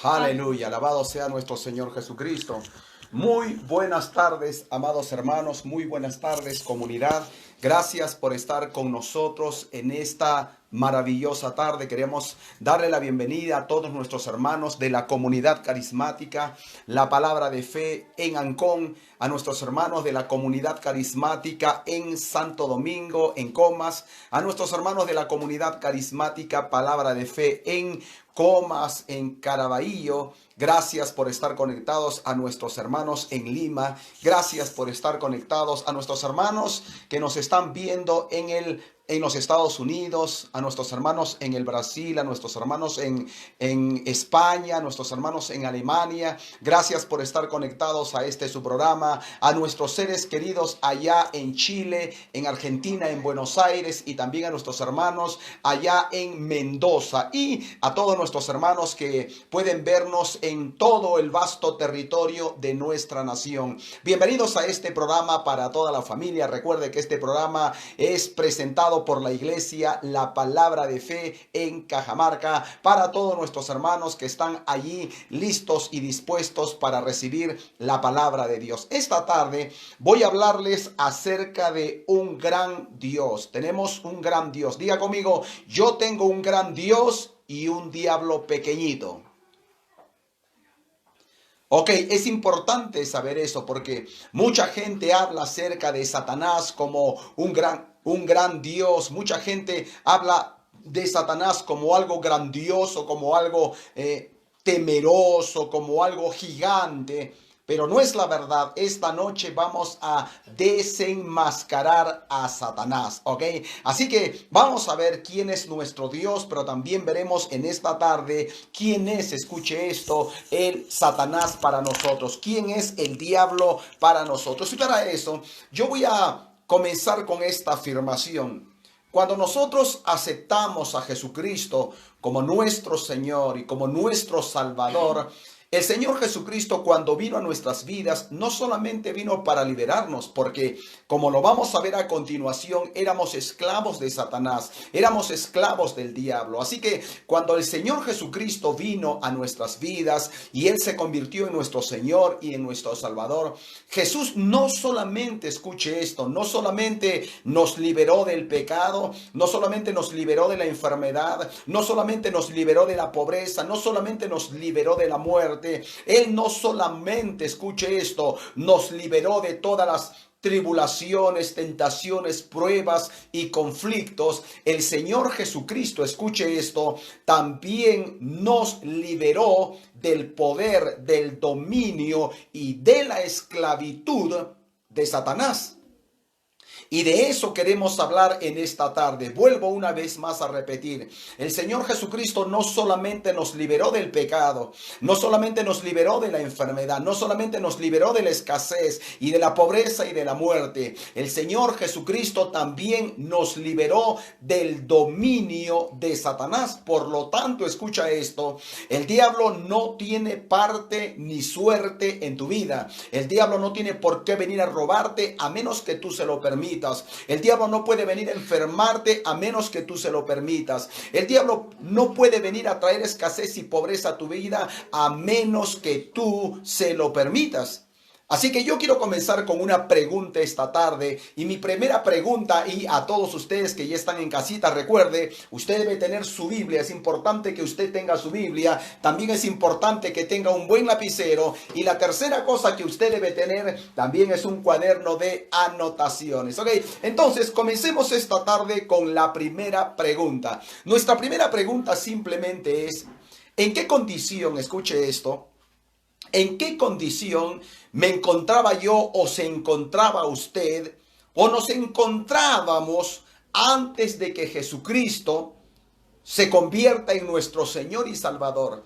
Aleluya, alabado sea nuestro Señor Jesucristo. Muy buenas tardes, amados hermanos, muy buenas tardes, comunidad. Gracias por estar con nosotros en esta maravillosa tarde. Queremos darle la bienvenida a todos nuestros hermanos de la comunidad carismática, la palabra de fe en Ancón, a nuestros hermanos de la comunidad carismática en Santo Domingo, en Comas, a nuestros hermanos de la comunidad carismática, palabra de fe en Comas, en Caraballo. Gracias por estar conectados a nuestros hermanos en Lima. Gracias por estar conectados a nuestros hermanos que nos están viendo en los Estados Unidos, a nuestros hermanos en el Brasil, a nuestros hermanos en España, a nuestros hermanos en Alemania. Gracias por estar conectados a su programa, a nuestros seres queridos allá en Chile, en Argentina, en Buenos Aires, y también a nuestros hermanos allá en Mendoza, y a todos nuestros hermanos que pueden vernos en todo el vasto territorio de nuestra nación. Bienvenidos a este programa para toda la familia. Recuerde que este programa es presentado por la iglesia La Palabra de Fe en Cajamarca, para todos nuestros hermanos que están allí listos y dispuestos para recibir la palabra de Dios. Esta tarde voy a hablarles acerca de un gran Dios. Tenemos un gran Dios. Diga conmigo: yo tengo un gran Dios y un diablo pequeñito. Ok, es importante saber eso porque mucha gente habla acerca de Satanás como un gran Dios. Mucha gente habla de Satanás como algo grandioso, como algo temeroso, como algo gigante. Pero no es la verdad. Esta noche vamos a desenmascarar a Satanás, ¿ok? Así que vamos a ver quién es nuestro Dios, pero también veremos en esta tarde quién es, escuche esto, el Satanás para nosotros. ¿Quién es el diablo para nosotros? Y para eso yo voy a comenzar con esta afirmación. Cuando nosotros aceptamos a Jesucristo como nuestro Señor y como nuestro Salvador, el Señor Jesucristo, cuando vino a nuestras vidas, no solamente vino para liberarnos, porque como lo vamos a ver a continuación, éramos esclavos de Satanás, éramos esclavos del diablo. Así que cuando el Señor Jesucristo vino a nuestras vidas y Él se convirtió en nuestro Señor y en nuestro Salvador, Jesús no solamente, escuche esto, no solamente nos liberó del pecado, no solamente nos liberó de la enfermedad, no solamente nos liberó de la pobreza, no solamente nos liberó de la muerte. Él no solamente, escuche esto, nos liberó de todas las tribulaciones, tentaciones, pruebas y conflictos. El Señor Jesucristo, escuche esto, también nos liberó del poder, del dominio y de la esclavitud de Satanás. Y de eso queremos hablar en esta tarde. Vuelvo una vez más a repetir. El Señor Jesucristo no solamente nos liberó del pecado, no solamente nos liberó de la enfermedad, no solamente nos liberó de la escasez y de la pobreza y de la muerte. El Señor Jesucristo también nos liberó del dominio de Satanás. Por lo tanto, escucha esto, el diablo no tiene parte ni suerte en tu vida. El diablo no tiene por qué venir a robarte a menos que tú se lo permitas. El diablo no puede venir a enfermarte a menos que tú se lo permitas. El diablo no puede venir a traer escasez y pobreza a tu vida a menos que tú se lo permitas. Así que yo quiero comenzar con una pregunta esta tarde, y mi primera pregunta, y a todos ustedes que ya están en casita, recuerde, usted debe tener su Biblia. Es importante que usted tenga su Biblia, también es importante que tenga un buen lapicero, y la tercera cosa que usted debe tener también es un cuaderno de anotaciones, ¿ok? Entonces comencemos esta tarde con la primera pregunta. Nuestra primera pregunta simplemente es: ¿en qué condición, escuche esto, en qué condición me encontraba yo o se encontraba usted o nos encontrábamos antes de que Jesucristo se convierta en nuestro Señor y Salvador?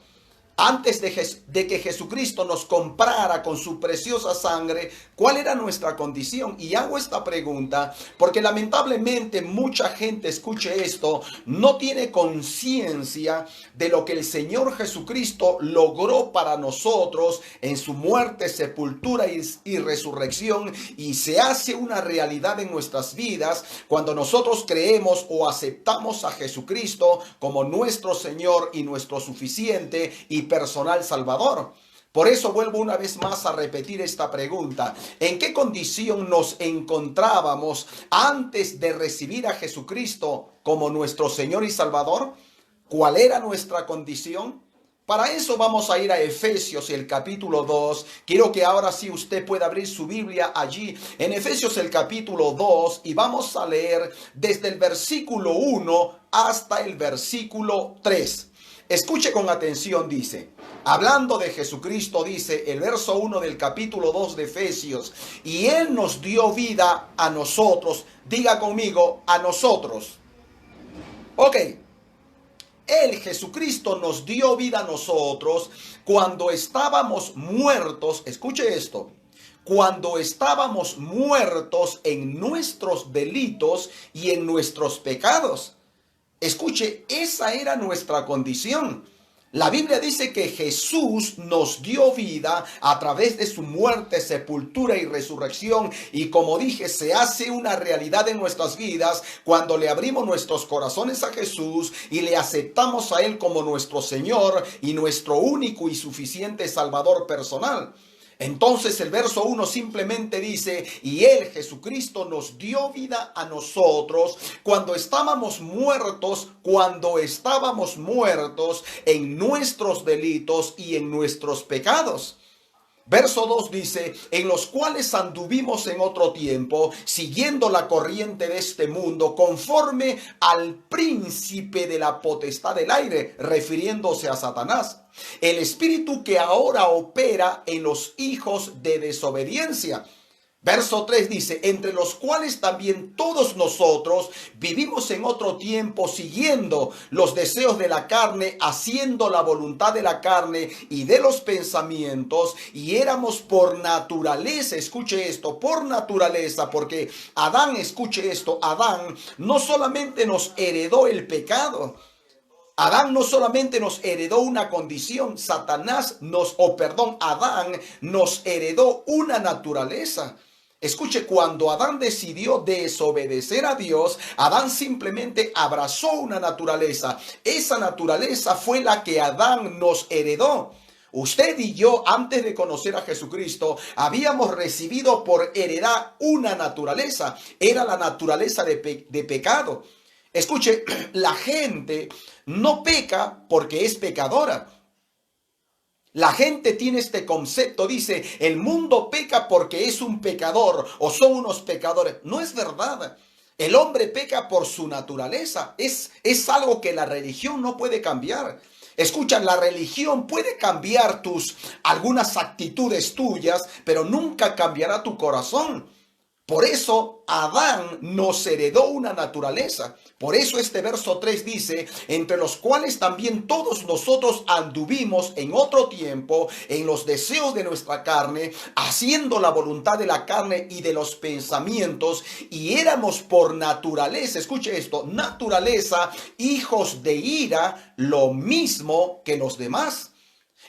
Antes de que Jesucristo nos comprara con su preciosa sangre, ¿cuál era nuestra condición? Y hago esta pregunta porque lamentablemente mucha gente, escuche esto, no tiene conciencia de lo que el Señor Jesucristo logró para nosotros en su muerte, sepultura y resurrección, y se hace una realidad en nuestras vidas cuando nosotros creemos o aceptamos a Jesucristo como nuestro Señor y nuestro suficiente y y personal Salvador. Por eso vuelvo una vez más a repetir esta pregunta. ¿En qué condición nos encontrábamos antes de recibir a Jesucristo como nuestro Señor y Salvador? ¿Cuál era nuestra condición? Para eso vamos a ir a Efesios, el capítulo 2. Quiero que ahora sí usted pueda abrir su Biblia allí en Efesios el capítulo 2 y vamos a leer desde el versículo 1 hasta el versículo 3. Escuche con atención, dice, hablando de Jesucristo, dice el verso 1 del capítulo 2 de Efesios, y Él nos dio vida a nosotros. Diga conmigo, a nosotros. Ok. Él, Jesucristo, nos dio vida a nosotros cuando estábamos muertos. Escuche esto. Cuando estábamos muertos en nuestros delitos y en nuestros pecados. Escuche, esa era nuestra condición. La Biblia dice que Jesús nos dio vida a través de su muerte, sepultura y resurrección. Y como dije, se hace una realidad en nuestras vidas cuando le abrimos nuestros corazones a Jesús y le aceptamos a Él como nuestro Señor y nuestro único y suficiente Salvador personal. Entonces el verso 1 simplemente dice, y Él, Jesucristo, nos dio vida a nosotros cuando estábamos muertos en nuestros delitos y en nuestros pecados. Verso 2 dice, en los cuales anduvimos en otro tiempo, siguiendo la corriente de este mundo, conforme al príncipe de la potestad del aire, refiriéndose a Satanás, el espíritu que ahora opera en los hijos de desobediencia. Verso 3 dice, entre los cuales también todos nosotros vivimos en otro tiempo siguiendo los deseos de la carne, haciendo la voluntad de la carne y de los pensamientos, y éramos por naturaleza, escuche esto, por naturaleza, porque Adán, escuche esto, Adán no solamente nos heredó el pecado, Adán no solamente nos heredó una condición, Adán nos heredó una naturaleza. Escuche, cuando Adán decidió desobedecer a Dios, Adán simplemente abrazó una naturaleza. Esa naturaleza fue la que Adán nos heredó. Usted y yo, antes de conocer a Jesucristo, habíamos recibido por heredad una naturaleza. Era la naturaleza de pecado. Escuche, la gente no peca porque es pecadora. La gente tiene este concepto, dice, el mundo peca porque es un pecador o son unos pecadores. No es verdad. El hombre peca por su naturaleza. Es algo que la religión no puede cambiar. Escucha, la religión puede cambiar algunas actitudes tuyas, pero nunca cambiará tu corazón. Por eso Adán nos heredó una naturaleza. Por eso este verso 3 dice, entre los cuales también todos nosotros anduvimos en otro tiempo en los deseos de nuestra carne, haciendo la voluntad de la carne y de los pensamientos, y éramos por naturaleza, escuche esto, naturaleza, hijos de ira, lo mismo que los demás.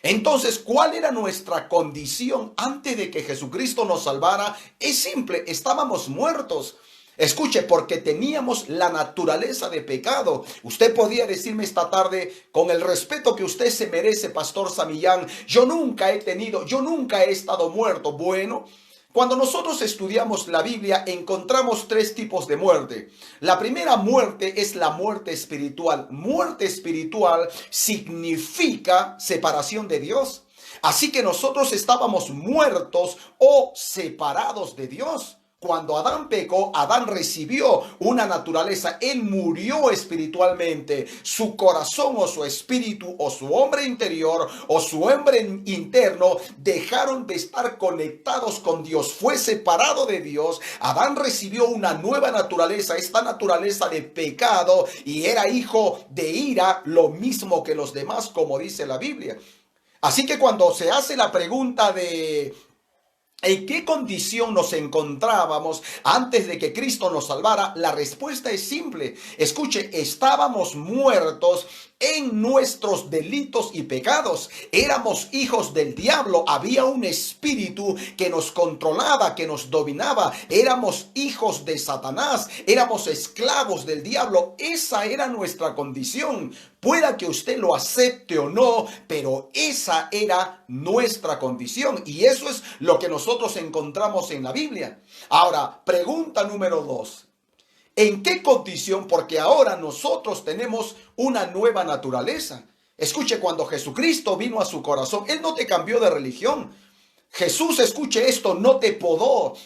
Entonces, ¿cuál era nuestra condición antes de que Jesucristo nos salvara? Es simple, estábamos muertos. Escuche, porque teníamos la naturaleza de pecado. Usted podía decirme esta tarde, con el respeto que usted se merece, Pastor Samillán, yo nunca he estado muerto. Bueno, cuando nosotros estudiamos la Biblia, encontramos tres tipos de muerte. La primera muerte es la muerte espiritual. Muerte espiritual significa separación de Dios. Así que nosotros estábamos muertos o separados de Dios. Cuando Adán pecó, Adán recibió una naturaleza. Él murió espiritualmente. Su corazón o su espíritu o su hombre interior o su hombre interno dejaron de estar conectados con Dios. Fue separado de Dios. Adán recibió una nueva naturaleza, esta naturaleza de pecado, y era hijo de ira, lo mismo que los demás, como dice la Biblia. Así que cuando se hace la pregunta de ¿en qué condición nos encontrábamos antes de que Cristo nos salvara? La respuesta es simple. Escuche, estábamos muertos en nuestros delitos y pecados. Éramos hijos del diablo. Había un espíritu que nos controlaba, que nos dominaba. Éramos hijos de Satanás. Éramos esclavos del diablo. Esa era nuestra condición. Pueda que usted lo acepte o no, pero esa era nuestra condición. Y eso es lo que nosotros encontramos en la Biblia. Ahora, pregunta número 2. ¿En qué condición? Porque ahora nosotros tenemos una nueva naturaleza. Escuche, cuando Jesucristo vino a su corazón, Él no te cambió de religión. Jesús, escuche esto, no te podó.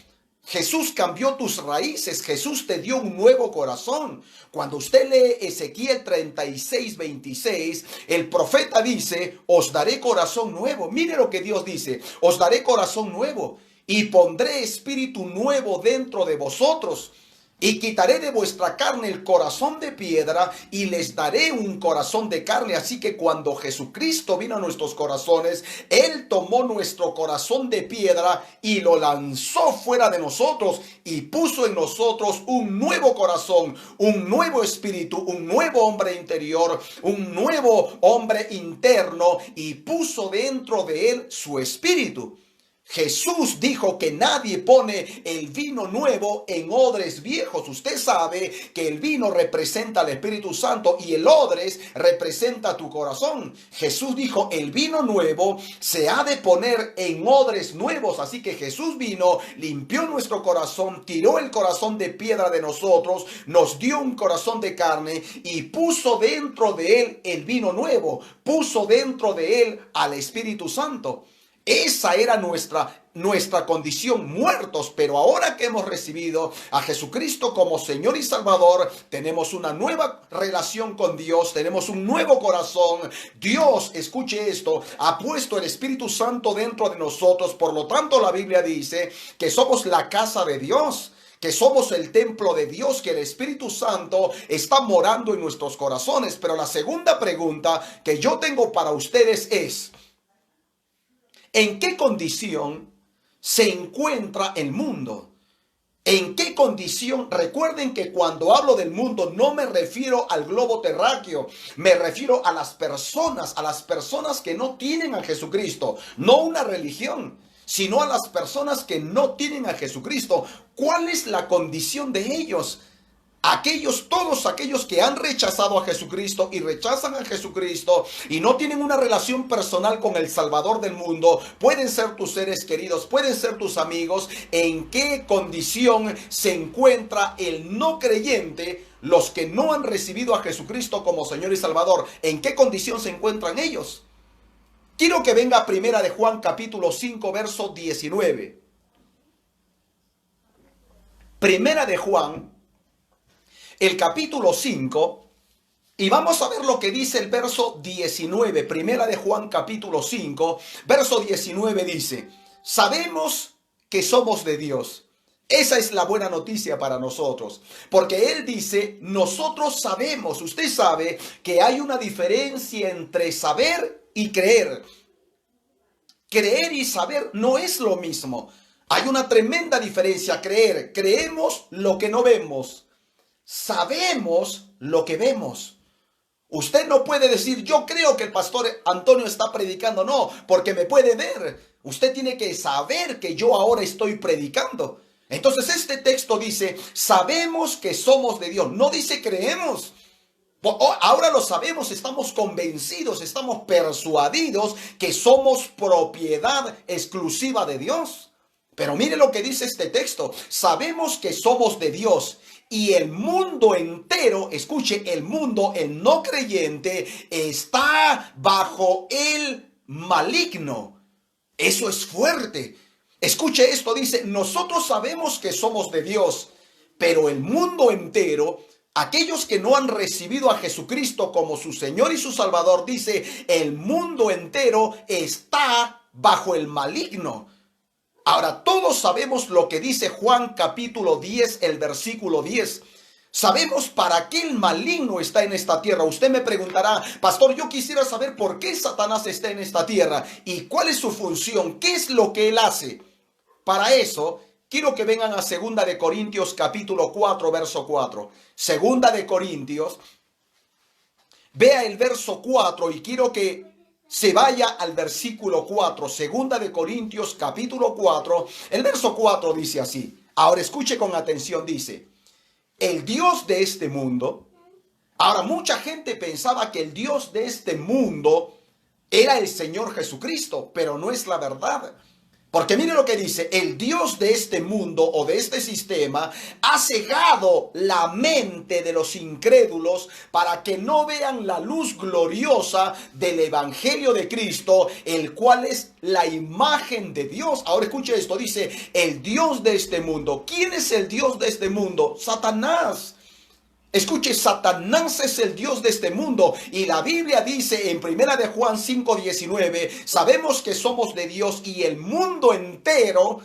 Jesús cambió tus raíces. Jesús te dio un nuevo corazón. Cuando usted lee Ezequiel 36:26, el profeta dice, os daré corazón nuevo. Mire lo que Dios dice, os daré corazón nuevo y pondré espíritu nuevo dentro de vosotros. Y quitaré de vuestra carne el corazón de piedra y les daré un corazón de carne. Así que cuando Jesucristo vino a nuestros corazones, Él tomó nuestro corazón de piedra y lo lanzó fuera de nosotros y puso en nosotros un nuevo corazón, un nuevo espíritu, un nuevo hombre interior, un nuevo hombre interno, y puso dentro de Él su espíritu. Jesús dijo que nadie pone el vino nuevo en odres viejos. Usted sabe que el vino representa al Espíritu Santo y el odres representa tu corazón. Jesús dijo, el vino nuevo se ha de poner en odres nuevos. Así que Jesús vino, limpió nuestro corazón, tiró el corazón de piedra de nosotros, nos dio un corazón de carne y puso dentro de él el vino nuevo. Puso dentro de él al Espíritu Santo. Esa era nuestra condición, muertos, pero ahora que hemos recibido a Jesucristo como Señor y Salvador, tenemos una nueva relación con Dios, tenemos un nuevo corazón. Dios, escuche esto, ha puesto el Espíritu Santo dentro de nosotros. Por lo tanto, la Biblia dice que somos la casa de Dios, que somos el templo de Dios, que el Espíritu Santo está morando en nuestros corazones. Pero la segunda pregunta que yo tengo para ustedes es, ¿en qué condición se encuentra el mundo? ¿En qué condición? Recuerden que cuando hablo del mundo no me refiero al globo terráqueo, me refiero a las personas que no tienen a Jesucristo, no una religión, sino a las personas que no tienen a Jesucristo. ¿Cuál es la condición de ellos? Todos aquellos que han rechazado a Jesucristo y rechazan a Jesucristo y no tienen una relación personal con el Salvador del mundo, pueden ser tus seres queridos, pueden ser tus amigos. ¿En qué condición se encuentra el no creyente? Los que no han recibido a Jesucristo como Señor y Salvador, ¿en qué condición se encuentran ellos? Quiero que venga Primera de Juan capítulo 5 verso 19. Primera de Juan, el capítulo 5, y vamos a ver lo que dice el verso 19. Primera de Juan capítulo 5, verso 19 dice, sabemos que somos de Dios. Esa es la buena noticia para nosotros, porque Él dice, nosotros sabemos. Usted sabe que hay una diferencia entre saber y creer. Creer y saber no es lo mismo. Hay una tremenda diferencia. Creemos lo que no vemos. Sabemos lo que vemos. Usted no puede decir, yo creo que el pastor Antonio está predicando. No, porque me puede ver. Usted tiene que saber que yo ahora estoy predicando. Entonces este texto dice, sabemos que somos de Dios. No dice creemos. Ahora lo sabemos, estamos convencidos, estamos persuadidos que somos propiedad exclusiva de Dios. Pero mire lo que dice este texto. Sabemos que somos de Dios. Y el mundo entero, escuche, el mundo, el no creyente, está bajo el maligno. Eso es fuerte. Escuche esto, dice, nosotros sabemos que somos de Dios, pero el mundo entero, aquellos que no han recibido a Jesucristo como su Señor y su Salvador, dice, el mundo entero está bajo el maligno. Ahora, todos sabemos lo que dice Juan capítulo 10, el versículo 10. Sabemos para qué el maligno está en esta tierra. Usted me preguntará, pastor, yo quisiera saber por qué Satanás está en esta tierra y cuál es su función, qué es lo que él hace. Para eso, quiero que vengan a 2 de Corintios capítulo 4, verso 4. 2 de Corintios, vea el verso 4 y quiero que se vaya al versículo 4, 2 de Corintios capítulo 4, el verso 4 dice así. Ahora escuche con atención, dice, el Dios de este mundo Ahora, mucha gente pensaba que el Dios de este mundo era el Señor Jesucristo, pero no es la verdad. Porque mire lo que dice, el Dios de este mundo o de este sistema ha cegado la mente de los incrédulos para que no vean la luz gloriosa del Evangelio de Cristo, el cual es la imagen de Dios. Ahora escuche esto, dice, el Dios de este mundo. ¿Quién es el Dios de este mundo? Satanás. Escuche, Satanás es el Dios de este mundo y la Biblia dice en primera de Juan 5:19, sabemos que somos de Dios y el mundo entero,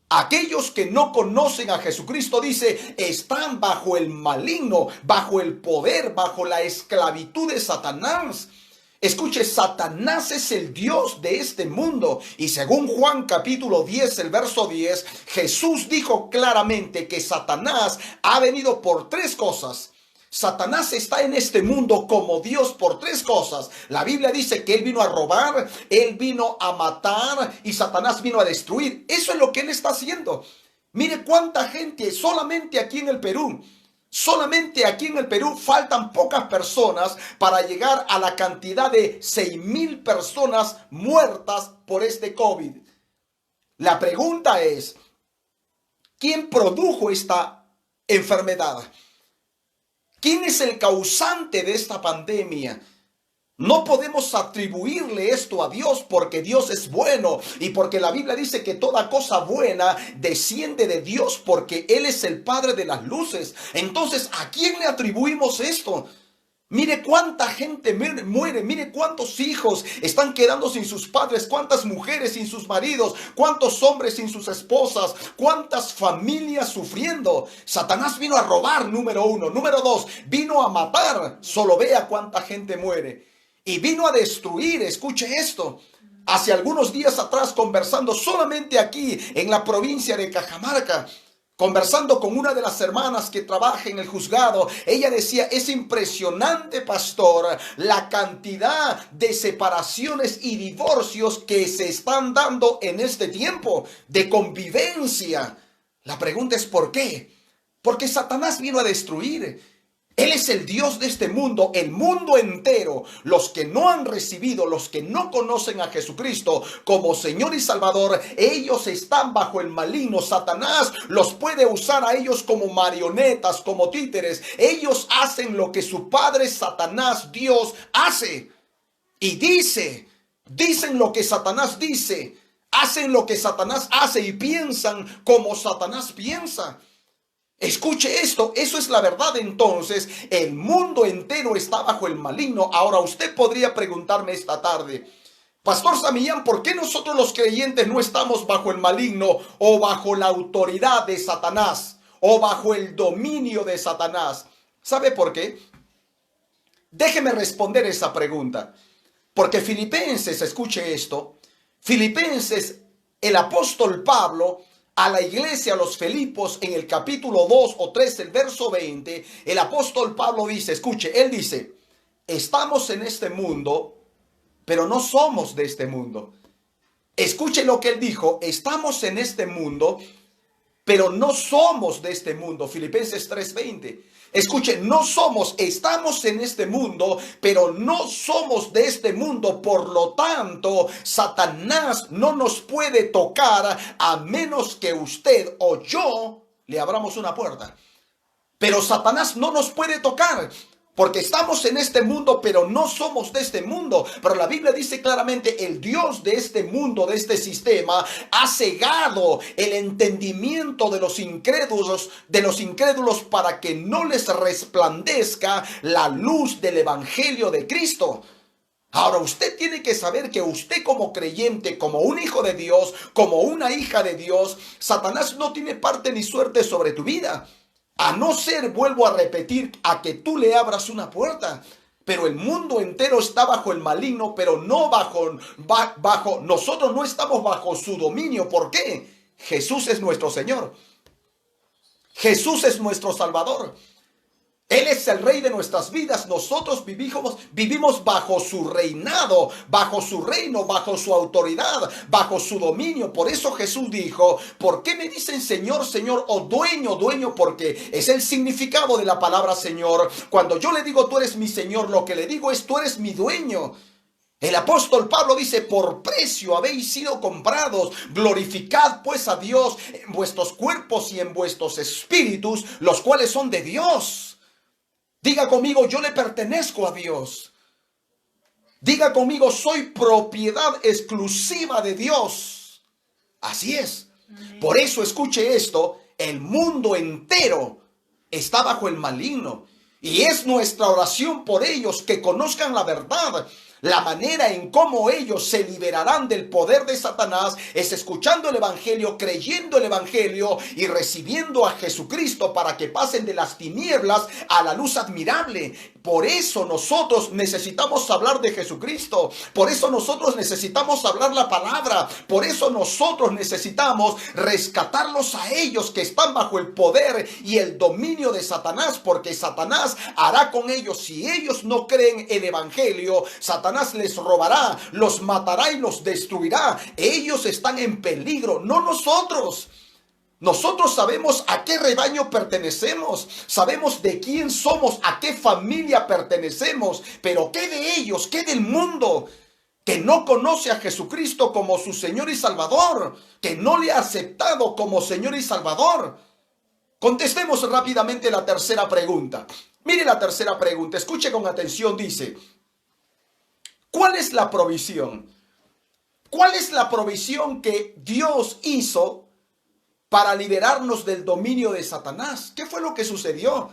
aquellos que no conocen a Jesucristo, dice, están bajo el maligno, bajo el poder, bajo la esclavitud de Satanás. Escuche, Satanás es el Dios de este mundo. Y según Juan capítulo 10, el verso 10, Jesús dijo claramente que Satanás ha venido por tres cosas. Satanás está en este mundo como Dios por tres cosas. La Biblia dice que él vino a robar, él vino a matar y Satanás vino a destruir. Eso es lo que él está haciendo. Mire cuánta gente solamente aquí en el Perú. Solamente aquí en el Perú faltan pocas personas para llegar a la cantidad de 6,000 personas muertas por este COVID. La pregunta es, ¿quién produjo esta enfermedad? ¿Quién es el causante de esta pandemia? No podemos atribuirle esto a Dios porque Dios es bueno y porque la Biblia dice que toda cosa buena desciende de Dios porque Él es el Padre de las luces. Entonces, ¿a quién le atribuimos esto? Mire cuánta gente muere, mire cuántos hijos están quedando sin sus padres, cuántas mujeres sin sus maridos, cuántos hombres sin sus esposas, cuántas familias sufriendo. Satanás vino a robar, número uno. Número dos, vino a matar. Solo vea cuánta gente muere. Y vino a destruir, escuche esto. Hace algunos días atrás, conversando solamente aquí en la provincia de Cajamarca, conversando con una de las hermanas que trabaja en el juzgado, ella decía, es impresionante, pastor, la cantidad de separaciones y divorcios que se están dando en este tiempo de convivencia. La pregunta es ¿por qué? Porque Satanás vino a destruir. Él es el Dios de este mundo, el mundo entero. Los que no han recibido, los que no conocen a Jesucristo como Señor y Salvador, ellos están bajo el maligno. Satanás los puede usar a ellos como marionetas, como títeres. Ellos hacen lo que su padre Satanás, Dios, hace. Y dicen lo que Satanás dice, hacen lo que Satanás hace y piensan como Satanás piensa. Escuche esto, eso es la verdad. Entonces, el mundo entero está bajo el maligno. Ahora usted podría preguntarme esta tarde, Pastor Samillán, ¿por qué nosotros los creyentes no estamos bajo el maligno o bajo la autoridad de Satanás o bajo el dominio de Satanás? ¿Sabe por qué? Déjeme responder esa pregunta. Porque Filipenses, escuche esto, Filipenses, el apóstol Pablo, a la iglesia, a los Filipos, en el capítulo 2 o 3, el verso 20, el apóstol Pablo dice, escuche, él dice, estamos en este mundo, pero no somos de este mundo. Escuche lo que él dijo, estamos en este mundo, pero no somos de este mundo. Filipenses 3:20. Escuche, estamos en este mundo, pero no somos de este mundo. Por lo tanto, Satanás no nos puede tocar a menos que usted o yo le abramos una puerta. Pero Satanás no nos puede tocar. Porque estamos en este mundo, pero no somos de este mundo. Pero la Biblia dice claramente, el Dios de este mundo, de este sistema, ha cegado el entendimiento de los incrédulos para que no les resplandezca la luz del Evangelio de Cristo. Ahora usted tiene que saber que usted como creyente, como un hijo de Dios, como una hija de Dios, Satanás no tiene parte ni suerte sobre tu vida. A no ser, vuelvo a repetir, a que tú le abras una puerta. Pero el mundo entero está bajo el maligno, pero no bajo, nosotros no estamos bajo su dominio. ¿Por qué? Jesús es nuestro Señor. Jesús es nuestro Salvador. Él es el rey de nuestras vidas. Nosotros vivimos bajo su reinado, bajo su reino, bajo su autoridad, bajo su dominio. Por eso Jesús dijo, ¿por qué me dicen Señor, Señor o dueño, dueño? Porque es el significado de la palabra Señor. Cuando yo le digo tú eres mi Señor, lo que le digo es tú eres mi dueño. El apóstol Pablo dice, por precio habéis sido comprados, glorificad pues a Dios en vuestros cuerpos y en vuestros espíritus, los cuales son de Dios. Diga conmigo, yo le pertenezco a Dios. Diga conmigo, soy propiedad exclusiva de Dios. Así es. Amén. Por eso escuche esto, el mundo entero está bajo el maligno. Y es nuestra oración por ellos que conozcan la verdad. La manera en cómo ellos se liberarán del poder de Satanás es escuchando el Evangelio, creyendo el Evangelio y recibiendo a Jesucristo para que pasen de las tinieblas a la luz admirable. Por eso nosotros necesitamos hablar de Jesucristo. Por eso nosotros necesitamos hablar la palabra. Por eso nosotros necesitamos rescatarlos a ellos que están bajo el poder y el dominio de Satanás. Porque Satanás hará con ellos, si ellos no creen el Evangelio, Satanás les robará, los matará y los destruirá. Ellos están en peligro, no nosotros. Nosotros sabemos a qué rebaño pertenecemos, sabemos de quién somos, a qué familia pertenecemos, pero ¿qué de ellos? ¿Qué del mundo? Que no conoce a Jesucristo como su Señor y Salvador, que no le ha aceptado como Señor y Salvador. Contestemos rápidamente la tercera pregunta. Mire la tercera pregunta, escuche con atención, dice, ¿cuál es la provisión? ¿Cuál es la provisión que Dios hizo para liberarnos del dominio de Satanás? ¿Qué fue lo que sucedió?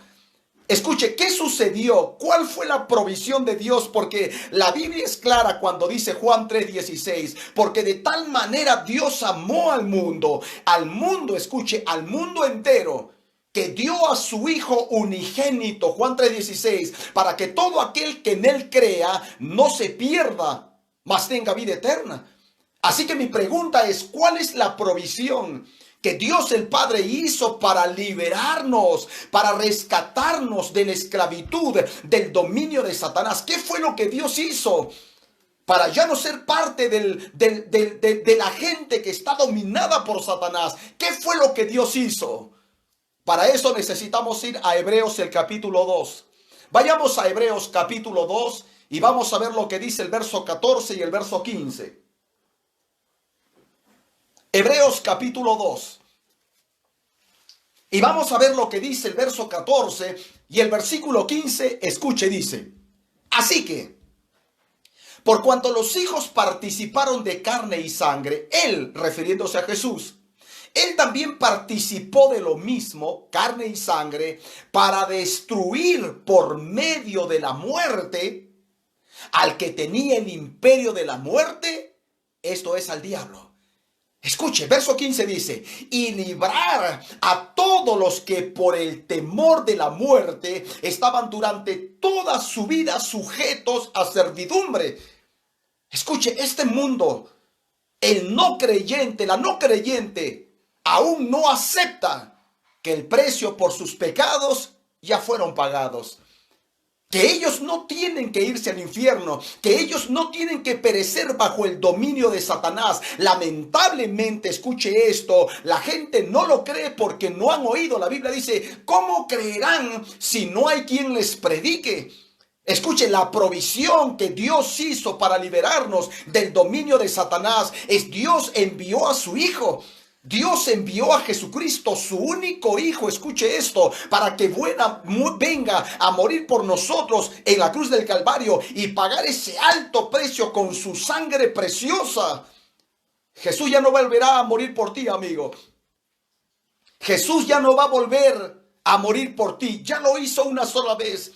Escuche, ¿qué sucedió? ¿Cuál fue la provisión de Dios? Porque la Biblia es clara cuando dice Juan 3:16, porque de tal manera Dios amó al mundo, escuche, al mundo entero, que dio a su Hijo unigénito, Juan 3:16, para que todo aquel que en él crea no se pierda, mas tenga vida eterna. Así que mi pregunta es, ¿cuál es la provisión que Dios el Padre hizo para liberarnos, para rescatarnos de la esclavitud, del dominio de Satanás? ¿Qué fue lo que Dios hizo para ya no ser parte de la gente que está dominada por Satanás? ¿Qué fue lo que Dios hizo? Para eso necesitamos ir a Hebreos el capítulo 2. Vayamos a Hebreos capítulo 2 y vamos a ver lo que dice el verso 14 y el verso 15. Hebreos capítulo 2. Y vamos a ver lo que dice el verso 14 y el versículo 15. Escuche, dice, así que, por cuanto los hijos participaron de carne y sangre, él, refiriéndose a Jesús, él también participó de lo mismo, carne y sangre, para destruir por medio de la muerte al que tenía el imperio de la muerte, esto es al diablo. Escuche, verso 15 dice, y librar a todos los que por el temor de la muerte estaban durante toda su vida sujetos a servidumbre. Escuche, este mundo, el no creyente, la no creyente, aún no acepta que el precio por sus pecados ya fueron pagados. Que ellos no tienen que irse al infierno, que ellos no tienen que perecer bajo el dominio de Satanás. Lamentablemente, escuche esto, la gente no lo cree porque no han oído. La Biblia dice, ¿cómo creerán si no hay quien les predique? Escuche, la provisión que Dios hizo para liberarnos del dominio de Satanás es Dios envió a su Hijo. Dios envió a Jesucristo, su único Hijo, escuche esto, para que venga a morir por nosotros en la cruz del Calvario y pagar ese alto precio con su sangre preciosa. Jesús ya no volverá a morir por ti, amigo. Jesús ya no va a volver a morir por ti. Ya lo hizo una sola vez.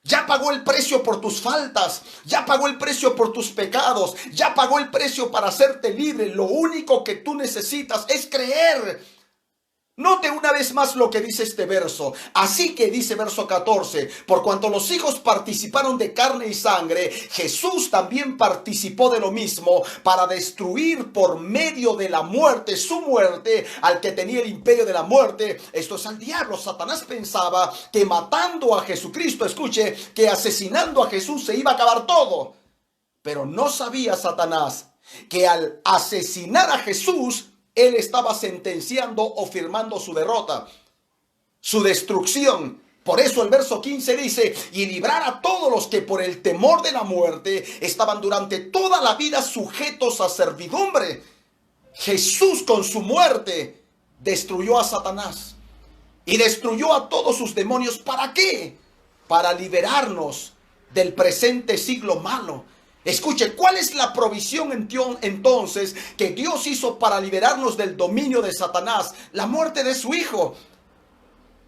Ya pagó el precio por tus faltas, ya pagó el precio por tus pecados, ya pagó el precio para hacerte libre. Lo único que tú necesitas es creer. Note una vez más lo que dice este verso. Así que dice verso 14, por cuanto los hijos participaron de carne y sangre, Jesús también participó de lo mismo para destruir por medio de la muerte, su muerte, al que tenía el imperio de la muerte. Esto es al diablo. Satanás pensaba que matando a Jesucristo, escuche, que asesinando a Jesús se iba a acabar todo. Pero no sabía Satanás que al asesinar a Jesús, él estaba sentenciando o firmando su derrota, su destrucción. Por eso el verso 15 dice, y librar a todos los que por el temor de la muerte estaban durante toda la vida sujetos a servidumbre. Jesús con su muerte destruyó a Satanás y destruyó a todos sus demonios. ¿Para qué? Para liberarnos del presente siglo malo. Escuche, ¿cuál es la provisión entonces que Dios hizo para liberarnos del dominio de Satanás? La muerte de su Hijo.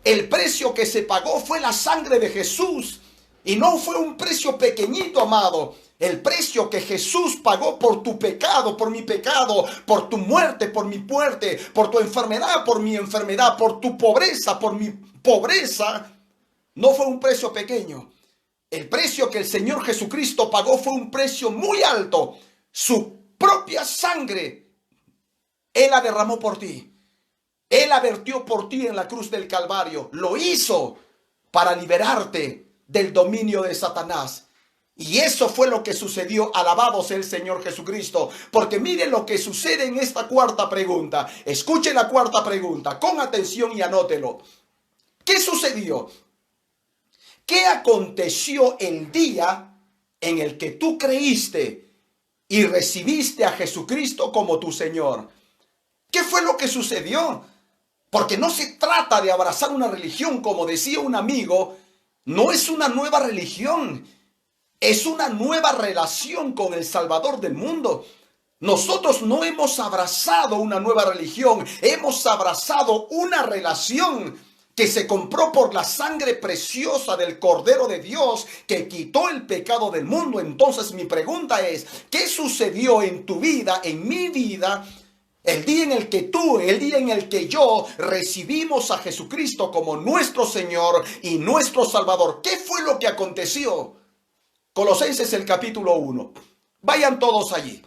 El precio que se pagó fue la sangre de Jesús. Y no fue un precio pequeñito, amado. El precio que Jesús pagó por tu pecado, por mi pecado, por tu muerte, por mi muerte, por tu enfermedad, por mi enfermedad, por tu pobreza, por mi pobreza, no fue un precio pequeño. El precio que el Señor Jesucristo pagó fue un precio muy alto. Su propia sangre, Él la derramó por ti. Él la vertió por ti en la cruz del Calvario. Lo hizo para liberarte del dominio de Satanás. Y eso fue lo que sucedió. Alabado sea el Señor Jesucristo. Porque mire lo que sucede en esta cuarta pregunta. Escuche la cuarta pregunta con atención y anótelo. ¿Qué sucedió? ¿Qué aconteció el día en el que tú creíste y recibiste a Jesucristo como tu Señor? ¿Qué fue lo que sucedió? Porque no se trata de abrazar una religión, como decía un amigo, no es una nueva religión, es una nueva relación con el Salvador del mundo. Nosotros no hemos abrazado una nueva religión, hemos abrazado una relación que se compró por la sangre preciosa del Cordero de Dios que quitó el pecado del mundo. Entonces mi pregunta es, ¿qué sucedió en tu vida, en mi vida, el día en el que tú, el día en el que yo recibimos a Jesucristo como nuestro Señor y nuestro Salvador? ¿Qué fue lo que aconteció? Colosenses el capítulo 1. Vayan todos allí.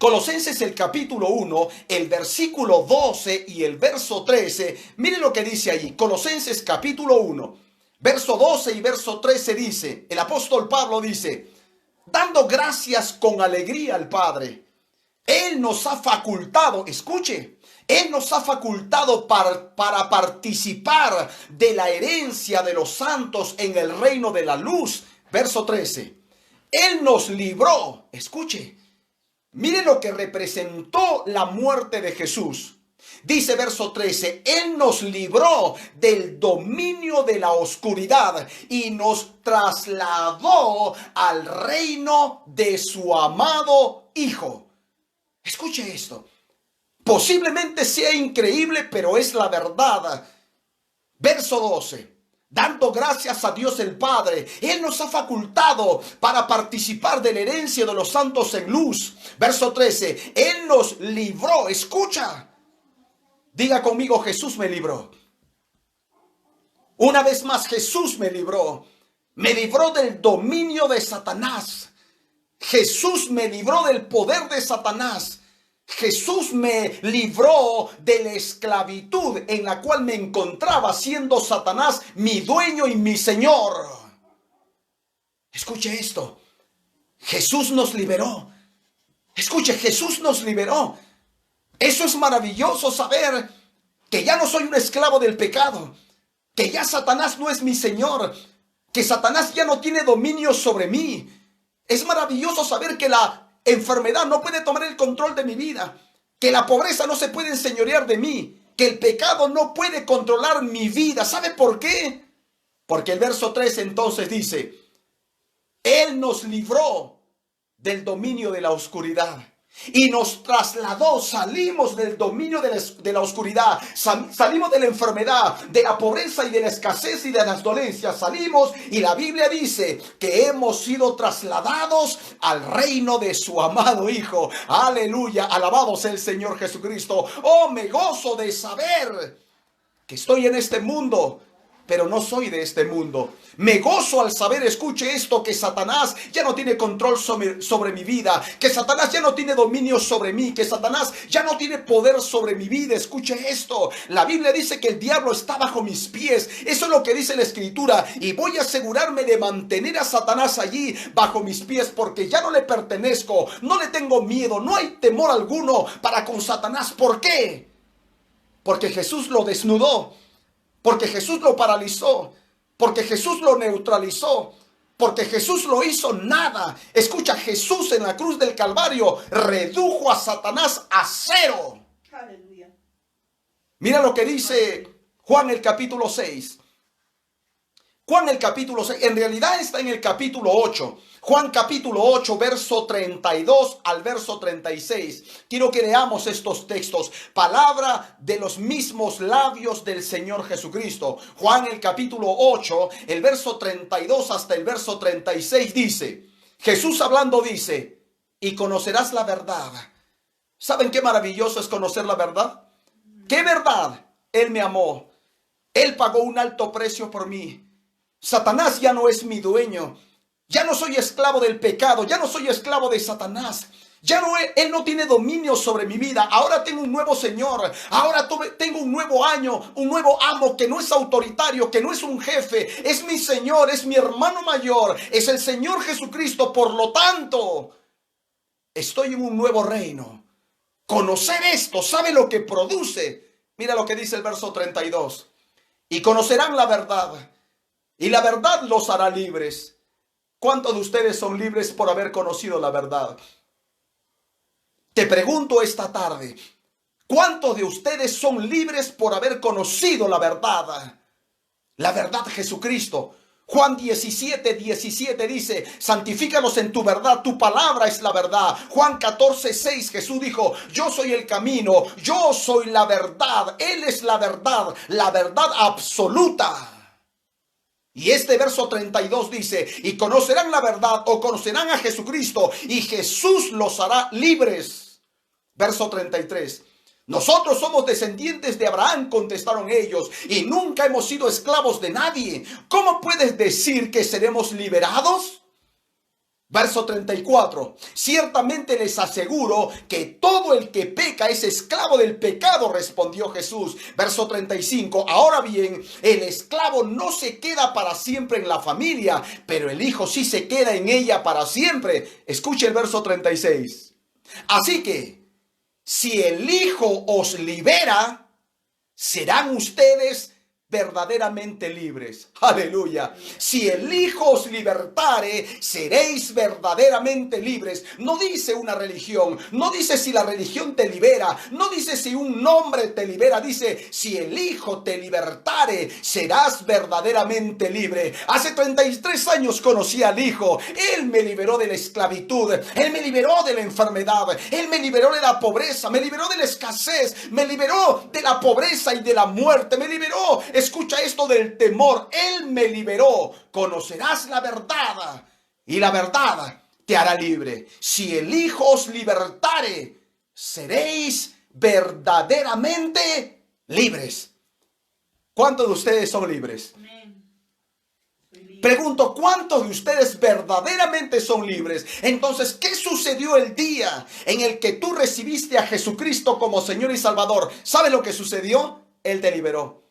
Colosenses el capítulo 1, el versículo 12 y el verso 13. Miren lo que dice allí. Colosenses capítulo 1, verso 12 y verso 13 dice, el apóstol Pablo dice, dando gracias con alegría al Padre. Él nos ha facultado, escuche, Él nos ha facultado para participar de la herencia de los santos en el reino de la luz. Verso 13. Él nos libró, escuche. Mire lo que representó la muerte de Jesús. Dice verso 13, Él nos libró del dominio de la oscuridad y nos trasladó al reino de su amado Hijo. Escuche esto. Posiblemente sea increíble, pero es la verdad. Verso 12. Dando gracias a Dios el Padre, Él nos ha facultado para participar de la herencia de los santos en luz. Verso 13, Él nos libró, escucha. Diga conmigo, Jesús me libró. Una vez más, Jesús me libró. Me libró del dominio de Satanás. Jesús me libró del poder de Satanás. Jesús me libró de la esclavitud en la cual me encontraba, siendo Satanás mi dueño y mi señor. Escuche esto. Jesús nos liberó. Escuche, Jesús nos liberó. Eso es maravilloso, saber que ya no soy un esclavo del pecado, que ya Satanás no es mi señor, que Satanás ya no tiene dominio sobre mí. Es maravilloso saber que la enfermedad no puede tomar el control de mi vida, que la pobreza no se puede enseñorear de mí, que el pecado no puede controlar mi vida. ¿Sabe por qué? Porque el verso 3 entonces dice, Él nos libró del dominio de la oscuridad. y nos trasladó. Salimos del dominio de la oscuridad, salimos de la enfermedad, de la pobreza y de la escasez y de las dolencias. Salimos, y la Biblia dice que hemos sido trasladados al reino de su amado Hijo. Aleluya, alabado sea el Señor Jesucristo. Oh, me gozo de saber que estoy en este mundo, pero no soy de este mundo. Me gozo al saber, escuche esto, que Satanás ya no tiene control sobre mi vida, que Satanás ya no tiene dominio sobre mí, que Satanás ya no tiene poder sobre mi vida. Escuche esto, la Biblia dice que el diablo está bajo mis pies. Eso es lo que dice la Escritura, y voy a asegurarme de mantener a Satanás allí bajo mis pies, porque ya no le pertenezco, no le tengo miedo, no hay temor alguno para con Satanás. ¿Por qué? Porque Jesús lo desnudó, porque Jesús lo paralizó, porque Jesús lo neutralizó, porque Jesús lo hizo nada. Escucha, Jesús en la cruz del Calvario redujo a Satanás a cero. Aleluya. Mira lo que dice Juan el capítulo 6. Juan el capítulo 6, en realidad está en el capítulo 8. Juan capítulo 8, verso 32 al verso 36. Quiero que leamos estos textos. Palabra de los mismos labios del Señor Jesucristo. Juan el capítulo 8, el verso 32 hasta el verso 36 dice, Jesús hablando dice, y conocerás la verdad. ¿Saben qué maravilloso es conocer la verdad? ¿Qué verdad? Él me amó. Él pagó un alto precio por mí. Satanás ya no es mi dueño. Ya no soy esclavo del pecado. Ya no soy esclavo de Satanás. Él no tiene dominio sobre mi vida. Ahora tengo un nuevo Señor. Ahora tengo un nuevo año, un nuevo amo que no es autoritario, que no es un jefe. Es mi Señor, es mi hermano mayor. Es el Señor Jesucristo. Por lo tanto, estoy en un nuevo reino. Conocer esto, ¿sabe lo que produce? Mira lo que dice el verso 32. Y conocerán la verdad, y la verdad los hará libres. ¿Cuántos de ustedes son libres por haber conocido la verdad? Te pregunto esta tarde, ¿cuántos de ustedes son libres por haber conocido la verdad? La verdad, Jesucristo. Juan 17, 17 dice, santifícalos en tu verdad, tu palabra es la verdad. Juan 14, 6, Jesús dijo, yo soy el camino, yo soy la verdad, Él es la verdad absoluta. Y este verso 32 dice, y conocerán la verdad, o conocerán a Jesucristo, y Jesús los hará libres. Verso 33. Nosotros somos descendientes de Abraham, contestaron ellos, y nunca hemos sido esclavos de nadie. ¿Cómo puedes decir que seremos liberados? Verso 34. Ciertamente les aseguro que todo el que peca es esclavo del pecado, respondió Jesús. Verso 35. Ahora bien, el esclavo no se queda para siempre en la familia, pero el hijo sí se queda en ella para siempre. Escuche el verso 36. Así que, si el Hijo os libera, serán ustedes verdaderamente libres. Aleluya. Si el Hijo os libertare, seréis verdaderamente libres. No dice una religión, no dice si la religión te libera, no dice si un nombre te libera, dice si el Hijo te libertare, serás verdaderamente libre. Hace 33 años conocí al Hijo. Él me liberó de la esclavitud, Él me liberó de la enfermedad, Él me liberó de la pobreza, me liberó de la escasez, me liberó de la pobreza y de la muerte, me liberó, escucha esto, del temor. Él me liberó. Conocerás la verdad, y la verdad te hará libre. Si el Hijo os libertare, seréis verdaderamente libres. ¿Cuántos de ustedes son libres? Pregunto, ¿cuántos de ustedes verdaderamente son libres? Entonces, ¿qué sucedió el día en el que tú recibiste a Jesucristo como Señor y Salvador? ¿Sabes lo que sucedió? Él te liberó.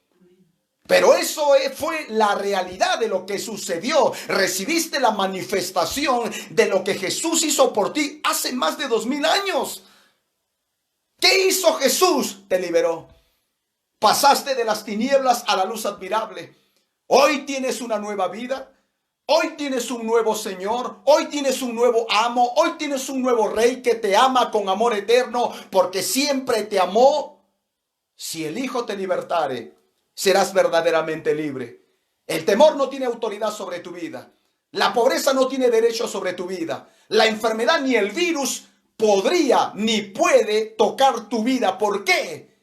Pero eso fue la realidad de lo que sucedió. Recibiste la manifestación de lo que Jesús hizo por ti hace más de 2000 años. ¿Qué hizo Jesús? Te liberó. Pasaste de las tinieblas a la luz admirable. Hoy tienes una nueva vida. Hoy tienes un nuevo Señor. Hoy tienes un nuevo amo. Hoy tienes un nuevo Rey que te ama con amor eterno, porque siempre te amó. Si el Hijo te libertare, serás verdaderamente libre. El temor no tiene autoridad sobre tu vida. La pobreza no tiene derecho sobre tu vida. La enfermedad ni el virus podría ni puede tocar tu vida. ¿Por qué?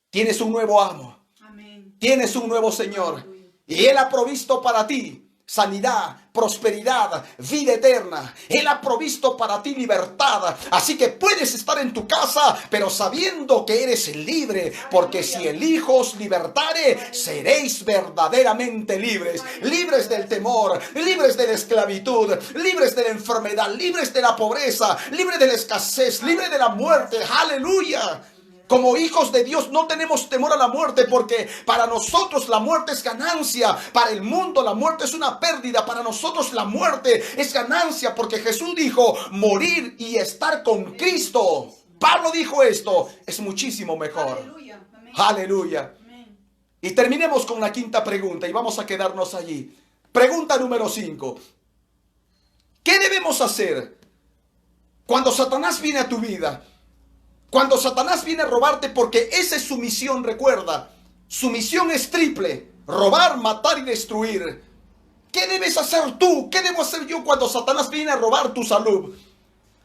Tienes un nuevo amo. Amén. Tienes un nuevo Señor. Y Él ha provisto para ti sanidad, prosperidad, vida eterna. Él ha provisto para ti libertad. Así que puedes estar en tu casa, pero sabiendo que eres libre. Porque si el Hijo os libertare, seréis verdaderamente libres. Libres del temor, libres de la esclavitud, libres de la enfermedad, libres de la pobreza, libres de la escasez, libres de la muerte. ¡Aleluya! Como hijos de Dios no tenemos temor a la muerte, porque para nosotros la muerte es ganancia. Para el mundo la muerte es una pérdida. Para nosotros la muerte es ganancia, porque Jesús dijo: morir y estar con Cristo. Pablo dijo esto: es muchísimo mejor. Aleluya. Amén. Aleluya. Amén. Y terminemos con la quinta pregunta y vamos a quedarnos allí. Pregunta número 5. ¿Qué debemos hacer cuando Satanás viene a tu vida? Cuando Satanás viene a robarte, porque esa es su misión, recuerda. Su misión es triple: robar, matar y destruir. ¿Qué debes hacer tú? ¿Qué debo hacer yo cuando Satanás viene a robar tu salud?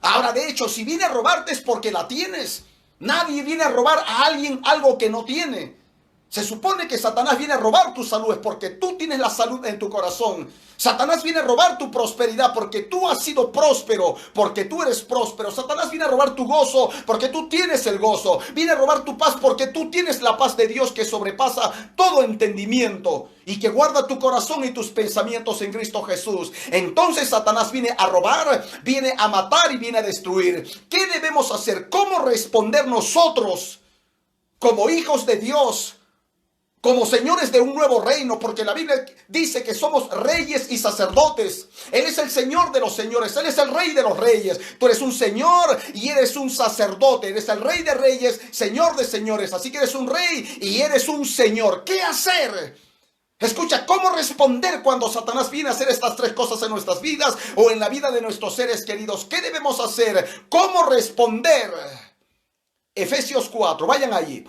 Ahora, de hecho, si viene a robarte es porque la tienes. Nadie viene a robar a alguien algo que no tiene. Se supone que Satanás viene a robar tu salud es porque tú tienes la salud en tu corazón. Satanás viene a robar tu prosperidad porque tú has sido próspero, porque tú eres próspero. Satanás viene a robar tu gozo porque tú tienes el gozo. Viene a robar tu paz porque tú tienes la paz de Dios que sobrepasa todo entendimiento y que guarda tu corazón y tus pensamientos en Cristo Jesús. Entonces Satanás viene a robar, viene a matar y viene a destruir. ¿Qué debemos hacer? ¿Cómo responder nosotros como hijos de Dios? Como señores de un nuevo reino, porque la Biblia dice que somos reyes y sacerdotes. Él es el Señor de los señores, Él es el Rey de los reyes. Tú eres un señor y eres un sacerdote. Eres el Rey de reyes, Señor de señores. Así que eres un rey y eres un señor. ¿Qué hacer? Escucha, ¿cómo responder cuando Satanás viene a hacer estas tres cosas en nuestras vidas o en la vida de nuestros seres queridos? ¿Qué debemos hacer? ¿Cómo responder? Efesios 4, vayan allí.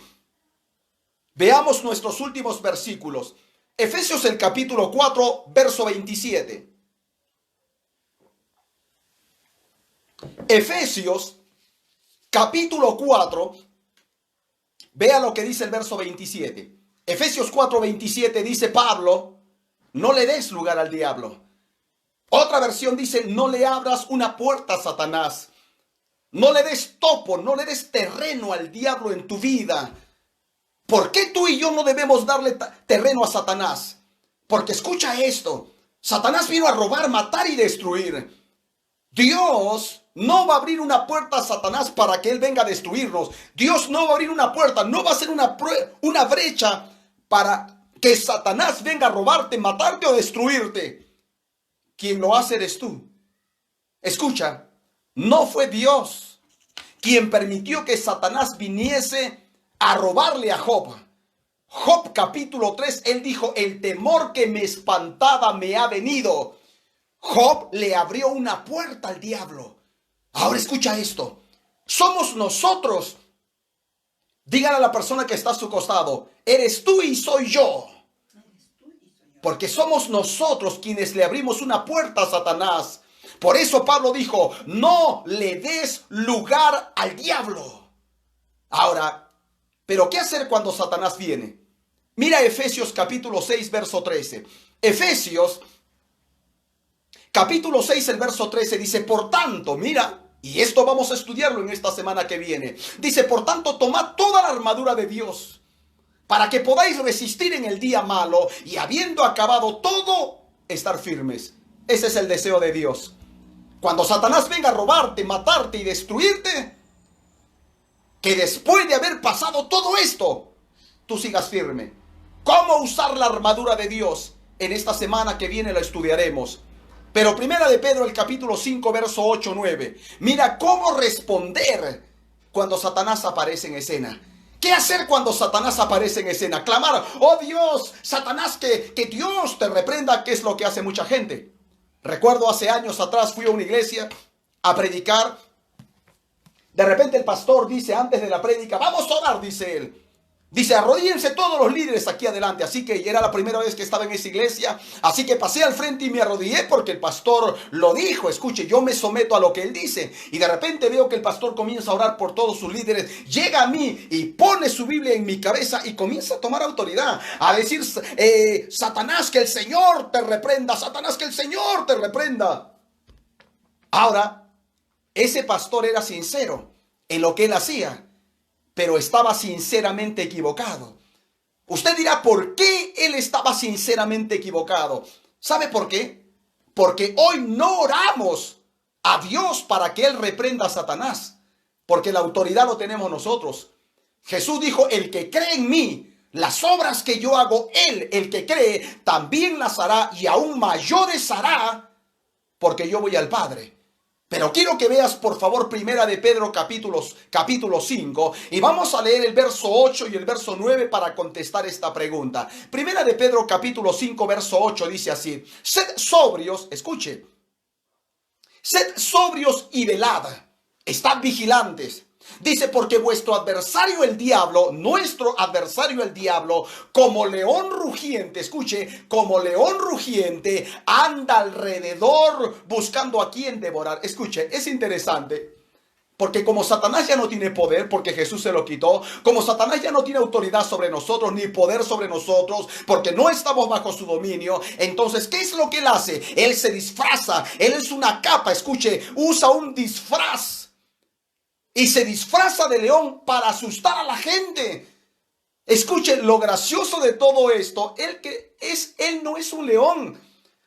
Veamos nuestros últimos versículos. Efesios el capítulo 4, verso 27. Efesios capítulo 4, vea lo que dice el verso 27. Efesios 4, 27 dice Pablo: no le des lugar al diablo. Otra versión dice: no le abras una puerta a Satanás. No le des topo, no le des terreno al diablo en tu vida. ¿Por qué tú y yo no debemos darle terreno a Satanás? Porque escucha esto: Satanás vino a robar, matar y destruir. Dios no va a abrir una puerta a Satanás para que él venga a destruirnos. Dios no va a abrir una puerta, no va a ser una brecha para que Satanás venga a robarte, matarte o destruirte. Quien lo hace eres tú. Escucha, no fue Dios quien permitió que Satanás viniese a robarle a Job. Job capítulo 3, él dijo: el temor que me espantaba me ha venido. Job le abrió una puerta al diablo. Ahora escucha esto: somos nosotros. Dígale a la persona que está a su costado: eres tú y soy yo. Porque somos nosotros quienes le abrimos una puerta a Satanás. Por eso Pablo dijo: no le des lugar al diablo. Ahora, ¿pero qué hacer cuando Satanás viene? Mira Efesios capítulo 6, verso 13. Efesios capítulo 6, el verso 13 dice: por tanto, mira, y esto vamos a estudiarlo en esta semana que viene. Dice: por tanto, tomad toda la armadura de Dios, para que podáis resistir en el día malo, y habiendo acabado todo, estar firmes. Ese es el deseo de Dios. Cuando Satanás venga a robarte, matarte y destruirte, que después de haber pasado todo esto, tú sigas firme. ¿Cómo usar la armadura de Dios? En esta semana que viene la estudiaremos. Pero primera de Pedro, el capítulo 5, verso 8, 9. Mira cómo responder cuando Satanás aparece en escena. ¿Qué hacer cuando Satanás aparece en escena? Clamar: oh Dios, Satanás, que Dios te reprenda, que es lo que hace mucha gente. Recuerdo hace años atrás fui a una iglesia a predicar. De repente el pastor dice antes de la prédica: vamos a orar, dice él. Dice, arrodíllense todos los líderes aquí adelante. Así que era la primera vez que estaba en esa iglesia. Así que pasé al frente y me arrodillé porque el pastor lo dijo. Escuche, yo me someto a lo que él dice. Y de repente veo que el pastor comienza a orar por todos sus líderes. Llega a mí y pone su Biblia en mi cabeza y comienza a tomar autoridad. A decir, Satanás, que el Señor te reprenda. Satanás, que el Señor te reprenda. Ahora, ese pastor era sincero en lo que él hacía, pero estaba sinceramente equivocado. Usted dirá, ¿por qué él estaba sinceramente equivocado? ¿Sabe por qué? Porque hoy no oramos a Dios para que él reprenda a Satanás, porque la autoridad lo tenemos nosotros. Jesús dijo, el que cree en mí, las obras que yo hago, él, el que cree, también las hará y aún mayores hará, porque yo voy al Padre. Pero quiero que veas, por favor, Primera de Pedro capítulo 5, y vamos a leer el verso 8 y el verso 9 para contestar esta pregunta. Primera de Pedro capítulo 5, verso 8 dice así: sed sobrios, escuche, sed sobrios y velad, estad vigilantes. Dice, porque vuestro adversario el diablo, nuestro adversario el diablo, como león rugiente, escuche, como león rugiente, anda alrededor buscando a quien devorar. Escuche, es interesante, porque como Satanás ya no tiene poder, porque Jesús se lo quitó, como Satanás ya no tiene autoridad sobre nosotros, ni poder sobre nosotros, porque no estamos bajo su dominio, entonces, ¿qué es lo que él hace? Él se disfraza, él es una capa, escuche, usa un disfraz. Y se disfraza de león para asustar a la gente. Escuche, lo gracioso de todo esto, él no es un león.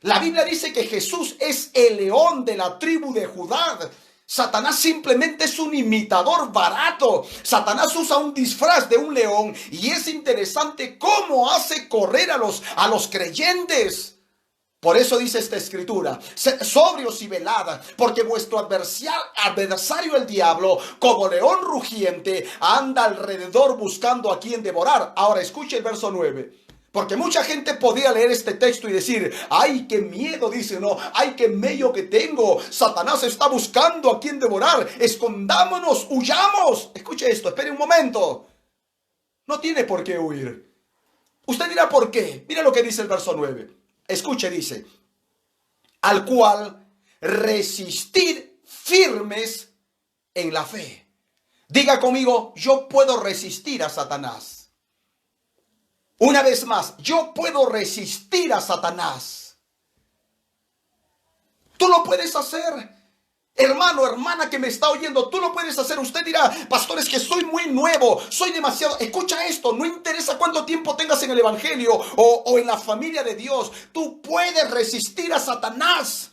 La Biblia dice que Jesús es el león de la tribu de Judá. Satanás simplemente es un imitador barato. Satanás usa un disfraz de un león y es interesante cómo hace correr a los creyentes. Por eso dice esta escritura, sed sobrios y velad, porque vuestro adversario el diablo, como león rugiente, anda alrededor buscando a quien devorar. Ahora escuche el verso 9. Porque mucha gente podría leer este texto y decir, ay, qué miedo, dice, no, ay, qué mello que tengo. Satanás está buscando a quien devorar. Escondámonos, huyamos. Escuche esto, espere un momento. No tiene por qué huir. Usted dirá, ¿por qué? Mira lo que dice el verso 9. Escuche, dice, al cual resistir firmes en la fe. Diga conmigo, yo puedo resistir a Satanás. Una vez más, yo puedo resistir a Satanás. Tú lo puedes hacer. Hermano, hermana que me está oyendo, tú lo puedes hacer. Usted dirá, pastor, es que soy muy nuevo, soy demasiado. Escucha esto, no interesa cuánto tiempo tengas en el evangelio o en la familia de Dios. Tú puedes resistir a Satanás.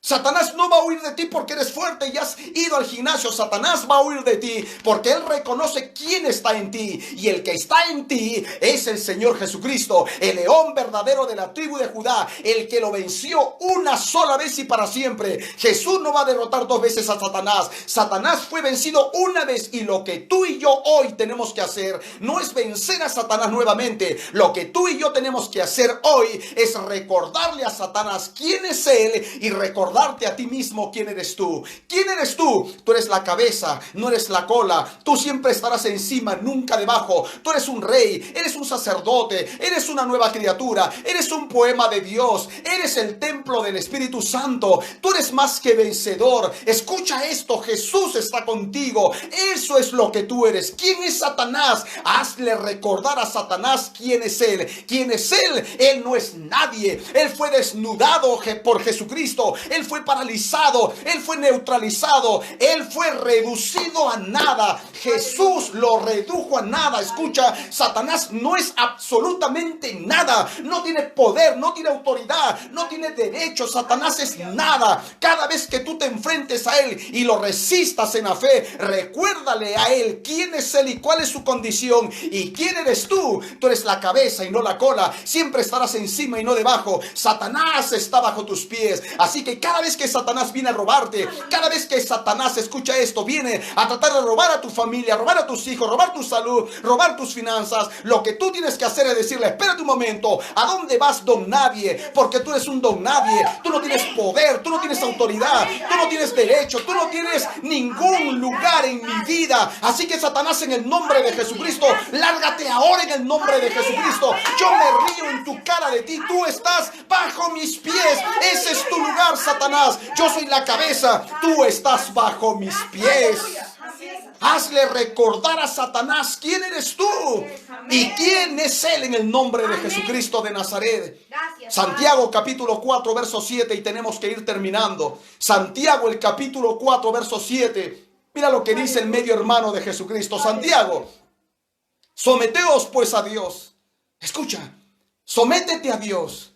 Satanás no va a huir de ti porque eres fuerte y has ido al gimnasio. Satanás va a huir de ti porque él reconoce quién está en ti. Y el que está en ti es el Señor Jesucristo, el león verdadero de la tribu de Judá, el que lo venció una sola vez y para siempre. Jesús no va a derrotar dos veces a Satanás. Satanás fue vencido una vez y lo que tú y yo hoy tenemos que hacer no es vencer a Satanás nuevamente. Lo que tú y yo tenemos que hacer hoy es recordarle a Satanás quién es él y recordarte a ti mismo quién eres tú. ¿Quién eres tú? Tú eres la cabeza, no eres la cola. Tú siempre estarás encima, nunca debajo. Tú eres un rey, eres un sacerdote, eres una nueva criatura, eres un poema de Dios, eres el templo del Espíritu Santo. Tú eres más que vencedor. Escucha esto, Jesús está contigo. Eso es lo que tú eres. ¿Quién es Satanás? Hazle recordar a Satanás quién es él. ¿Quién es él? Él no es nadie. Él fue desnudado por Jesucristo. Él fue paralizado, él fue neutralizado, él fue reducido a nada. Jesús lo redujo a nada. Escucha, Satanás no es absolutamente nada, no tiene poder, no tiene autoridad, no tiene derecho. Satanás es nada. Cada vez que tú te enfrentes a él y lo resistas en la fe, recuérdale a él quién es él y cuál es su condición y quién eres tú. Tú eres la cabeza y no la cola, siempre estarás encima y no debajo. Satanás está bajo tus pies, así que cada vez que Satanás viene a robarte, cada vez que Satanás, escucha esto, viene a tratar de robar a tu familia, robar a tus hijos, robar tu salud, robar tus finanzas, lo que tú tienes que hacer es decirle: espérate un momento, ¿a dónde vas, don nadie? Porque tú eres un don nadie, tú no tienes poder, tú no tienes autoridad, tú no tienes derecho, tú no tienes ningún lugar en mi vida. Así que Satanás, en el nombre de Jesucristo, lárgate ahora en el nombre de Jesucristo. Yo me río en tu cara de ti, tú estás bajo mis pies. Ese es tu lugar, Satanás. Yo soy la cabeza, tú estás bajo mis pies. Hazle recordar a Satanás quién eres tú y quién es él en el nombre de Jesucristo de Nazaret. Santiago capítulo 4 verso 7, y tenemos que ir terminando. Santiago el capítulo 4 verso 7. Mira lo que dice el medio hermano de Jesucristo. Santiago: someteos pues a Dios. Escucha, sométete a Dios.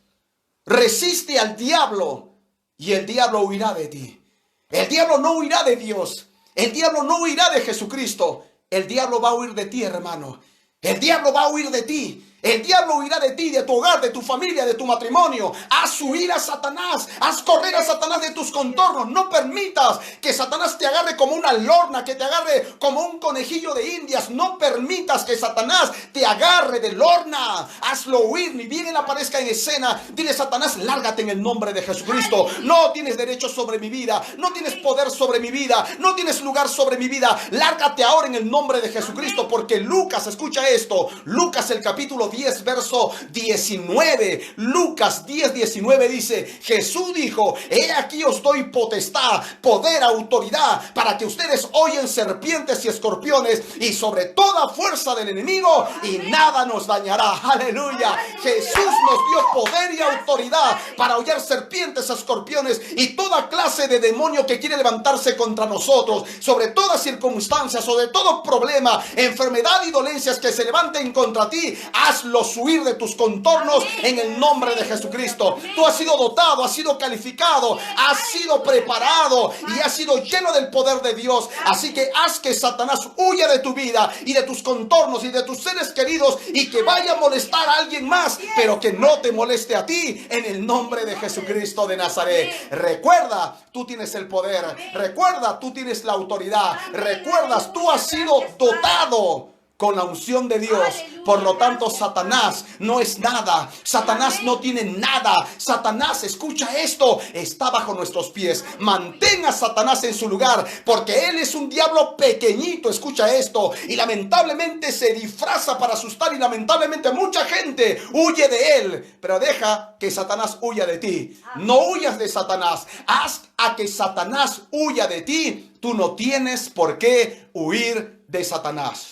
Resiste al diablo y el diablo huirá de ti. El diablo no huirá de Dios. El diablo no huirá de Jesucristo. El diablo va a huir de ti, hermano. El diablo va a huir de ti. El diablo huirá de ti, de tu hogar, de tu familia, de tu matrimonio. Haz huir a Satanás. Haz correr a Satanás de tus contornos. No permitas que Satanás te agarre como una lorna, que te agarre como un conejillo de indias. No permitas que Satanás te agarre de lorna. Hazlo huir, ni bien él aparezca en escena. Dile: Satanás, lárgate en el nombre de Jesucristo. No tienes derecho sobre mi vida. No tienes poder sobre mi vida. No tienes lugar sobre mi vida. Lárgate ahora en el nombre de Jesucristo. Porque Lucas, escucha esto. Lucas el capítulo 10 verso 19. Lucas 10, 19 dice: Jesús dijo: he aquí os doy potestad, poder, autoridad, para que ustedes hollen serpientes y escorpiones y sobre toda fuerza del enemigo, y nada nos dañará. Aleluya. Jesús nos dio poder y autoridad para hollar serpientes, escorpiones y toda clase de demonio que quiere levantarse contra nosotros, sobre todas circunstancias, sobre todo problema, enfermedad y dolencias que se levanten contra ti. Hazlos huir de tus contornos en el nombre de Jesucristo. Tú has sido dotado, has sido calificado, has sido preparado y has sido lleno del poder de Dios. Así que haz que Satanás huya de tu vida y de tus contornos y de tus seres queridos, y que vaya a molestar a alguien más, pero que no te moleste a ti, en el nombre de Jesucristo de Nazaret. Recuerda, tú tienes el poder. Recuerda, tú tienes la autoridad. Recuerdas, tú has sido dotado con la unción de Dios. Por lo tanto, Satanás no es nada. Satanás no tiene nada. Satanás, escucha esto, está bajo nuestros pies. Mantén a Satanás en su lugar, porque él es un diablo pequeñito, escucha esto, y lamentablemente se disfraza para asustar, y lamentablemente mucha gente huye de él. Pero deja que Satanás huya de ti. No huyas de Satanás. Haz a que Satanás huya de ti. Tú no tienes por qué huir de Satanás.